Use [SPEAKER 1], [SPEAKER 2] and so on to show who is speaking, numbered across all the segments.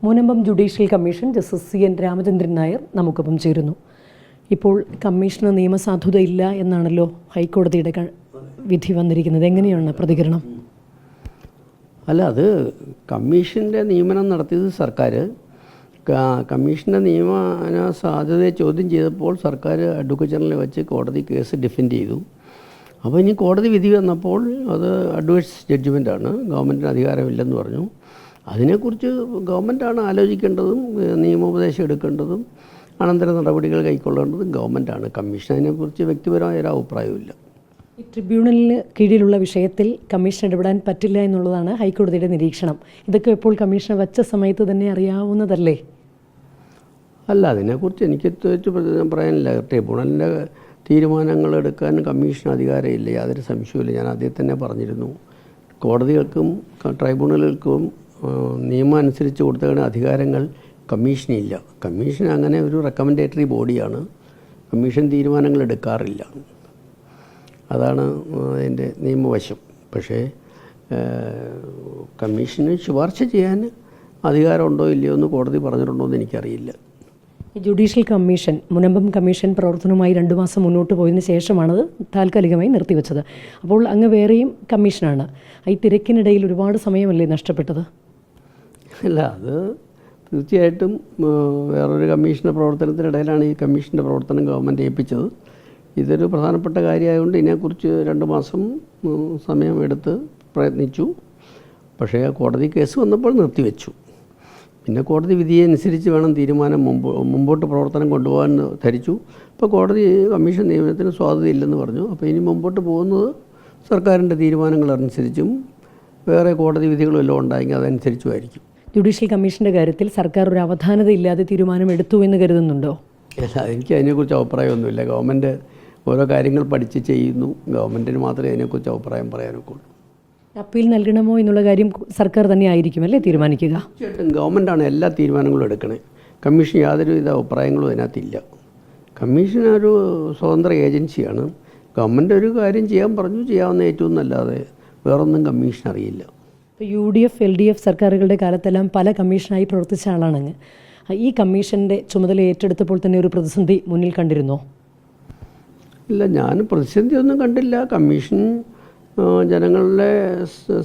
[SPEAKER 1] Munambam judicial commission justice CN Ramachandran Nair നമുക്കൊപ്പം ചേരുന്നു. ഇപ്പോൾ കമ്മീഷന് നിയമസാധുതയില്ല എന്നാണല്ലോ ഹൈക്കോടതിയുടെ വിധി വന്നിരിക്കുന്നത്. എങ്ങനെയാണ് പ്രതികരണം?
[SPEAKER 2] അല്ല, അത് കമ്മീഷൻ്റെ നിയമനം നടത്തിയത് സർക്കാർ. കമ്മീഷൻ്റെ നിയമന സാധ്യതയെ ചോദ്യം ചെയ്തപ്പോൾ സർക്കാർ അഡ്വക്കേറ്റ് ജനറലിനെ വെച്ച് കോടതി കേസ് ഡിഫെൻഡ് ചെയ്തു. അപ്പോൾ ഇനി കോടതി വിധി വന്നപ്പോൾ അത് അഡ്വൈസ് ജഡ്ജ്മെൻറ്റാണ്, ഗവൺമെൻറ്റിന് അധികാരമില്ലെന്ന് പറഞ്ഞു. അതിനെക്കുറിച്ച് ഗവൺമെൻറ്റാണ് ആലോചിക്കേണ്ടതും നിയമോപദേശം എടുക്കേണ്ടതും അനന്തര നടപടികൾ കൈക്കൊള്ളേണ്ടതും ഗവൺമെൻറ്റാണ്. കമ്മീഷൻ അതിനെക്കുറിച്ച് വ്യക്തിപരമായ ഒരു അഭിപ്രായമില്ല.
[SPEAKER 1] ഈ ട്രിബ്യൂണലിന് കീഴിലുള്ള വിഷയത്തിൽ കമ്മീഷൻ ഇടപെടാൻ പറ്റില്ല എന്നുള്ളതാണ് ഹൈക്കോടതിയുടെ നിരീക്ഷണം. ഇതൊക്കെ ഇപ്പോൾ കമ്മീഷനെ വച്ച സമയത്ത് തന്നെ അറിയാവുന്നതല്ലേ?
[SPEAKER 2] അല്ല, അതിനെക്കുറിച്ച് എനിക്ക് പറയാനില്ല. ട്രിബ്യൂണലിൻ്റെ തീരുമാനങ്ങൾ എടുക്കാൻ കമ്മീഷന് അധികാരമില്ല, യാതൊരു സംശയവുമില്ല. ഞാൻ ആദ്യം തന്നെ പറഞ്ഞിരുന്നു, കോടതികൾക്കും ട്രൈബ്യൂണലുകൾക്കും നിയമം അനുസരിച്ച് കൊടുത്ത അധികാരങ്ങൾ കമ്മീഷനില്ല. കമ്മീഷൻ അങ്ങനെ ഒരു റെക്കമെൻഡേറ്ററി ബോഡിയാണ്. കമ്മീഷൻ തീരുമാനങ്ങൾ എടുക്കാറില്ല. അതാണ് അതിൻ്റെ നിയമവശം. പക്ഷേ കമ്മീഷന് ശുപാർശ ചെയ്യാൻ അധികാരമുണ്ടോ ഇല്ലയോ എന്ന് കോടതി പറഞ്ഞിട്ടുണ്ടോ എന്ന് എനിക്കറിയില്ല.
[SPEAKER 1] ജുഡീഷ്യൽ കമ്മീഷൻ, മുനമ്പം കമ്മീഷൻ പ്രവർത്തനവുമായി 2 മാസം മുന്നോട്ട് പോയതിന് ശേഷമാണത് താൽക്കാലികമായി നിർത്തിവെച്ചത്. അപ്പോൾ അങ്ങ് വേറെയും കമ്മീഷനാണ്. ഈ തിരക്കിനിടയിൽ ഒരുപാട് സമയമല്ലേ നഷ്ടപ്പെട്ടത്?
[SPEAKER 2] അല്ല, അത് തീർച്ചയായിട്ടും വേറൊരു കമ്മീഷൻ്റെ പ്രവർത്തനത്തിനിടയിലാണ് ഈ കമ്മീഷൻ്റെ പ്രവർത്തനം ഗവൺമെൻറ് ഏൽപ്പിച്ചത്. ഇതൊരു പ്രധാനപ്പെട്ട കാര്യമായതുകൊണ്ട് ഇതിനെക്കുറിച്ച് 2 മാസം സമയമെടുത്ത് പ്രയത്നിച്ചു. പക്ഷേ കോടതി കേസ് വന്നപ്പോൾ നിർത്തിവെച്ചു. പിന്നെ കോടതി വിധിയെ അനുസരിച്ച് വേണം തീരുമാനം മുമ്പോട്ട് പ്രവർത്തനം കൊണ്ടുപോകാൻ ധരിച്ചു. ഇപ്പോൾ കോടതി കമ്മീഷൻ നിയമനത്തിന് സ്വാധീനമില്ലെന്ന് പറഞ്ഞു. അപ്പോൾ ഇനി മുമ്പോട്ട് പോകുന്നത് സർക്കാരിൻ്റെ തീരുമാനങ്ങളനുസരിച്ചും വേറെ കോടതി വിധികളും എല്ലാം ഉണ്ടായെങ്കിൽ അതനുസരിച്ചുമായിരിക്കും.
[SPEAKER 1] ജുഡീഷ്യൽ കമ്മീഷൻ്റെ കാര്യത്തിൽ സർക്കാർ ഒരു അവധാനതയില്ലാതെ തീരുമാനമെടുത്തു എന്ന് കരുതുന്നുണ്ടോ?
[SPEAKER 2] അല്ല, എനിക്ക് അതിനെക്കുറിച്ച് അഭിപ്രായമൊന്നുമില്ല. ഗവൺമെൻറ് ഓരോ കാര്യങ്ങൾ പഠിച്ച് ചെയ്യുന്നു. ഗവൺമെൻറ്റിന് മാത്രമേ അതിനെക്കുറിച്ച് അഭിപ്രായം പറയാനൊക്കെ ഉള്ളൂ.
[SPEAKER 1] അപ്പീൽ നൽകണമോ എന്നുള്ള കാര്യം സർക്കാർ തന്നെ ആയിരിക്കും അല്ലേ തീരുമാനിക്കുക?
[SPEAKER 2] തീർച്ചയായിട്ടും ഗവൺമെൻറ്റാണ് എല്ലാ തീരുമാനങ്ങളും എടുക്കണേ. കമ്മീഷൻ യാതൊരുവിധ അഭിപ്രായങ്ങളും അതിനകത്തില്ല. കമ്മീഷൻ ഒരു സ്വതന്ത്ര ഏജൻസിയാണ്. ഗവൺമെൻറ് ഒരു കാര്യം ചെയ്യാൻ പറഞ്ഞു, ചെയ്യാവുന്ന ഏറ്റവും നല്ലതെ വേറൊന്നും കമ്മീഷൻ അറിയില്ല.
[SPEAKER 1] ഇപ്പോൾ UDF LDF സർക്കാരുകളുടെ കാലത്തെല്ലാം പല കമ്മീഷനായി പ്രവർത്തിച്ച ആളാണങ്ങ്. ഈ കമ്മീഷൻ്റെ ചുമതല ഏറ്റെടുത്തപ്പോൾ തന്നെ ഒരു പ്രതിസന്ധി മുന്നിൽ കണ്ടിരുന്നോ?
[SPEAKER 2] ഇല്ല, ഞാൻ പ്രതിസന്ധി ഒന്നും കണ്ടില്ല. കമ്മീഷൻ ജനങ്ങളുടെ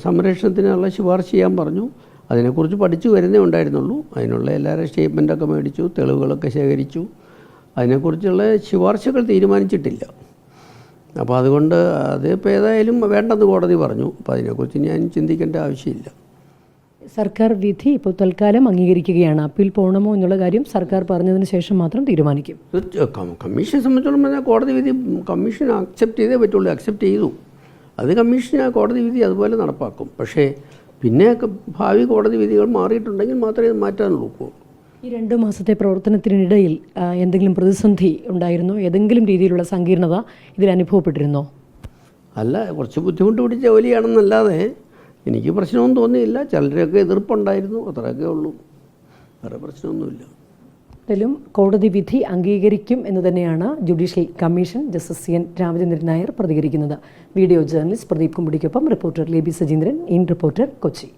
[SPEAKER 2] സംരക്ഷണത്തിനുള്ള ശുപാർശ ചെയ്യാൻ പറഞ്ഞു. അതിനെക്കുറിച്ച് പഠിച്ചു വരുന്നേ ഉണ്ടായിരുന്നുള്ളൂ. അതിനുള്ള എല്ലാവരും സ്റ്റേറ്റ്മെൻറ്റൊക്കെ മേടിച്ചു, തെളിവുകളൊക്കെ ശേഖരിച്ചു. അതിനെക്കുറിച്ചുള്ള ശുപാർശകൾ തീരുമാനിച്ചിട്ടില്ല. അപ്പോൾ അതുകൊണ്ട് അതിപ്പോൾ ഏതായാലും വേണ്ടെന്ന് കോടതി പറഞ്ഞു. അപ്പോൾ അതിനെക്കുറിച്ച് ഞാൻ ചിന്തിക്കേണ്ട ആവശ്യമില്ല.
[SPEAKER 1] സർക്കാർ വിധി ഇപ്പോൾ തൽക്കാലം അംഗീകരിക്കുകയാണ്. അപ്പീൽ പോകണമോ എന്നുള്ള കാര്യം സർക്കാർ പറഞ്ഞതിന് ശേഷം മാത്രം തീരുമാനിക്കും.
[SPEAKER 2] കമ്മീഷനെ സംബന്ധിച്ചോളം പറഞ്ഞാൽ കോടതി വിധി കമ്മീഷൻ അക്സെപ്റ്റ് ചെയ്തേ പറ്റുള്ളൂ. അക്സെപ്റ്റ് ചെയ്തു. അത് കമ്മീഷൻ ആ കോടതി വിധി അതുപോലെ നടപ്പാക്കും. പക്ഷേ പിന്നെ ഭാവി കോടതി വിധികൾ മാറിയിട്ടുണ്ടെങ്കിൽ മാത്രമേ ഇത് മാറ്റാൻ നോക്കൂ.
[SPEAKER 1] ഈ 2 മാസത്തെ പ്രവർത്തനത്തിനിടയിൽ എന്തെങ്കിലും പ്രതിസന്ധി ഉണ്ടായിരുന്നോ? ഏതെങ്കിലും രീതിയിലുള്ള സങ്കീർണത ഇതിൽ അനുഭവപ്പെട്ടിരുന്നോ?
[SPEAKER 2] അല്ല, കുറച്ച് ബുദ്ധിമുട്ട് പിടിച്ച ജോലിയാണെന്നല്ലാതെ എനിക്ക് പ്രശ്നമൊന്നും തോന്നിയില്ല. ചിലരൊക്കെ എതിർപ്പുണ്ടായിരുന്നു, അത്രയൊക്കെ ഉള്ളൂ. വേറെ പ്രശ്നമൊന്നുമില്ല.
[SPEAKER 1] ഇതിലും കോടതി വിധി അംഗീകരിക്കും എന്ന് തന്നെയാണ് judicial commission justice CN Ramachandran Nair പ്രതികരിക്കുന്നത്. വീഡിയോ ജേർണലിസ്റ്റ് പ്രദീപ് കുമ്പടിക്കൊപ്പം reporter Leby Sajeendran, in reporter, Kochi.